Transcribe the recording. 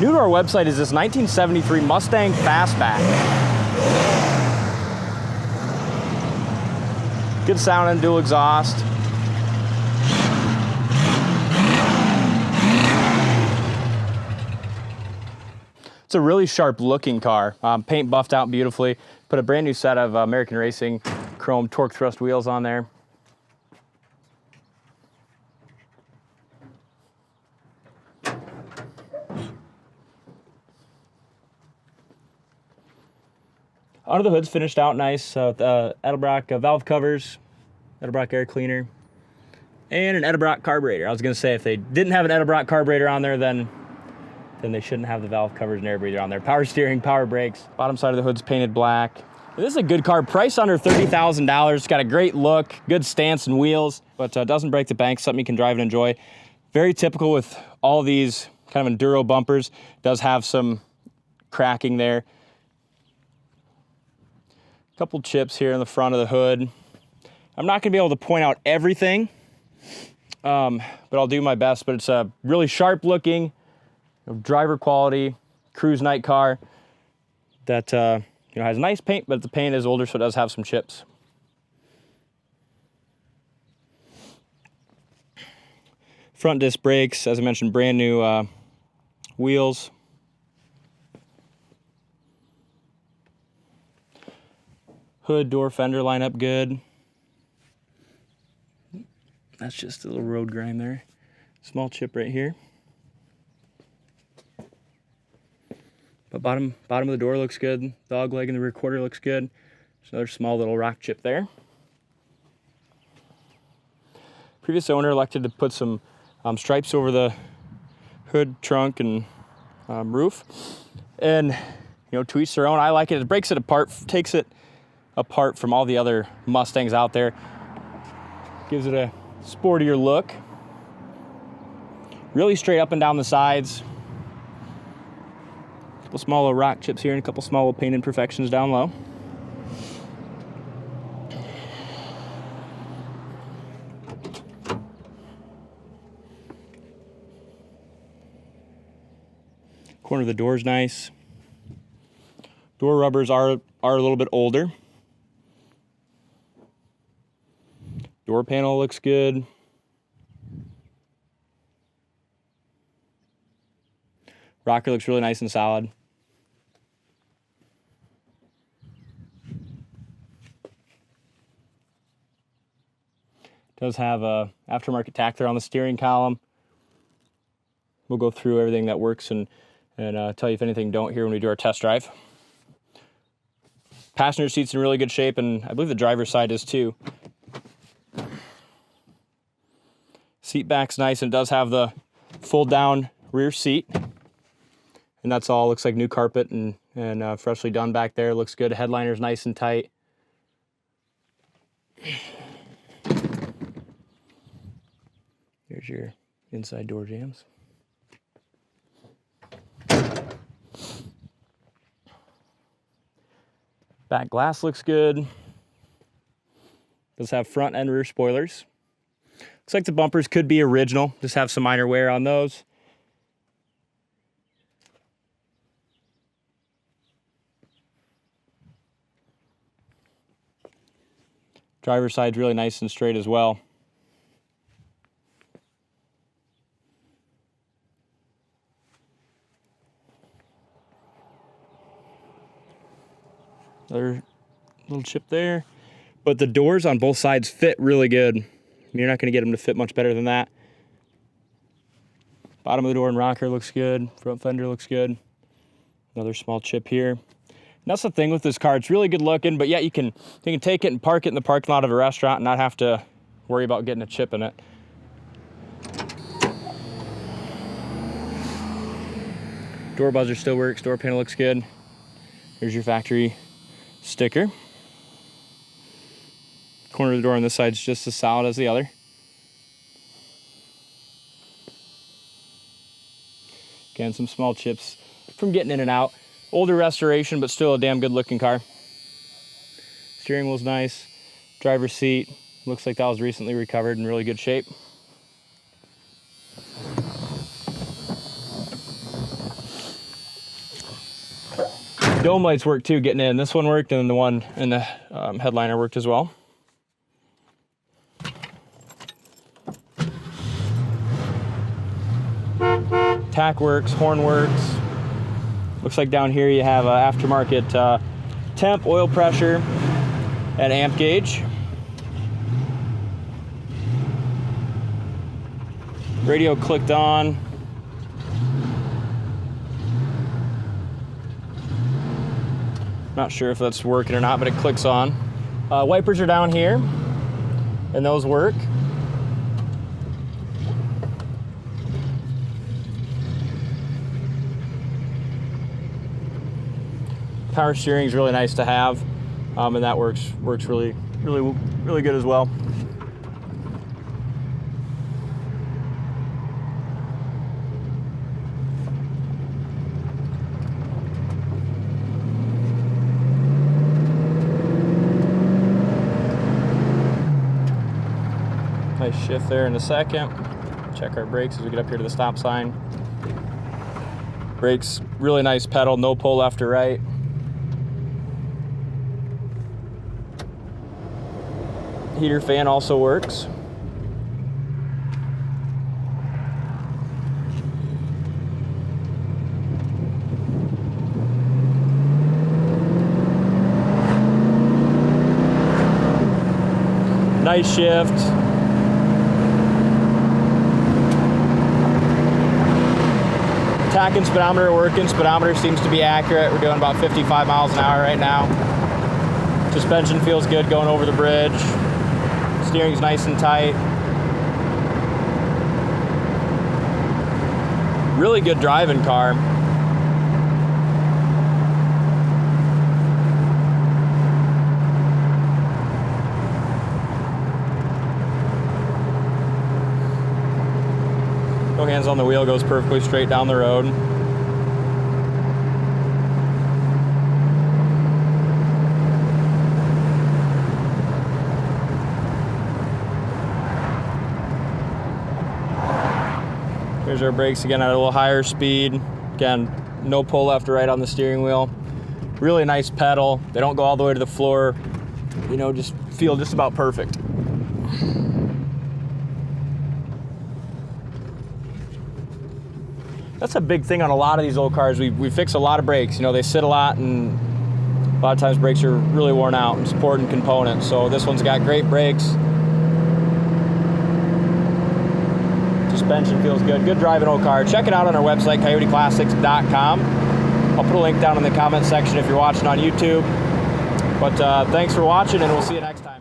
New to our website is this 1973 Mustang Fastback. Good sound and dual exhaust. It's a really sharp looking car. Paint buffed out beautifully. Put a brand new set of American Racing chrome torque thrust wheels on there. Under the hood's finished out nice with Edlebrock valve covers, Edlebrock air cleaner, and an Edlebrock carburetor. I was going to say if they didn't have an Edlebrock carburetor on there, then they shouldn't have the valve covers and air breather on there. Power steering, power brakes. Bottom side of the hood's painted black. This is a good car, priced under $30,000. It's got a great look, good stance and wheels, but doesn't break the bank, something you can drive and enjoy. Very typical with all these kind of enduro bumpers. Does have some cracking there. Couple chips here in the front of the hood. I'm not gonna be able to point out everything, but I'll do my best. But it's a really sharp looking, driver quality, cruise night car that has nice paint, but the paint is older, so it does have some chips. Front disc brakes, as I mentioned, brand new wheels. Hood, door, fender line up good. That's just a little road grime there. Small chip right here. But bottom of the door looks good. Dog leg in the rear quarter looks good. There's another small little rock chip there. Previous owner elected to put some stripes over the hood, trunk, and roof. And to each their own. I like it. It breaks it apart, takes it apart from all the other Mustangs out there. Gives it a sportier look. Really straight up and down the sides. A couple small little rock chips here and a couple small little paint imperfections down low. Corner of the door is nice. Door rubbers are a little bit older. Door panel looks good. Rocker looks really nice and solid. Does have a aftermarket tack there on the steering column. We'll go through everything that works and tell you if anything don't here when we do our test drive. Passenger seat's in really good shape, and I believe the driver's side is too. Seat back's nice, and it does have the fold down rear seat. And that's all, looks like new carpet and freshly done back there. Looks good. Headliner's nice and tight. Here's your inside door jambs. Back glass looks good. Does have front and rear spoilers. Looks like the bumpers could be original. Just have some minor wear on those. Driver's side's really nice and straight as well. Another little chip there. But the doors on both sides fit really good. You're not going to get them to fit much better than that. Bottom of the door and rocker looks good. Front fender looks good. Another small chip here. And that's the thing with this car. It's really good looking, but yeah, you can take it and park it in the parking lot of a restaurant and not have to worry about getting a chip in it. Door buzzer still works. Door panel looks good. Here's your factory sticker. Corner of the door on this side is just as solid as the other. Again, some small chips from getting in and out. Older restoration, but still a damn good looking car. Steering wheel's nice. Driver's seat looks like that was recently recovered in really good shape. Dome lights work too, getting in. This one worked, and the one in the headliner worked as well. Tack works, horn works. Looks like down here you have aftermarket temp, oil pressure, and amp gauge. Radio clicked on. Not sure if that's working or not, but it clicks on. Wipers are down here, and those work. Power steering is really nice to have, and that works really good as well. Nice shift there in a second. Check our brakes as we get up here to the stop sign. Brakes, really nice pedal, no pull left or right. Heater fan also works. Nice shift. Tach and speedometer are working. Speedometer seems to be accurate. We're doing about 55 miles an hour right now. Suspension feels good going over the bridge. Steering's nice and tight. Really good driving car. No hands on the wheel, goes perfectly straight down the road. Here's our brakes again at a little higher speed. Again, no pull left or right on the steering wheel. Really nice pedal. They don't go all the way to the floor. You know, just feel just about perfect. That's a big thing on a lot of these old cars. We fix a lot of brakes. You know, they sit a lot, and a lot of times brakes are really worn out and supporting components. So this one's got great brakes. Suspension feels good. Good driving old car. Check it out on our website, coyoteclassics.com. I'll put a link down in the comment section if you're watching on YouTube. But thanks for watching, and we'll see you next time.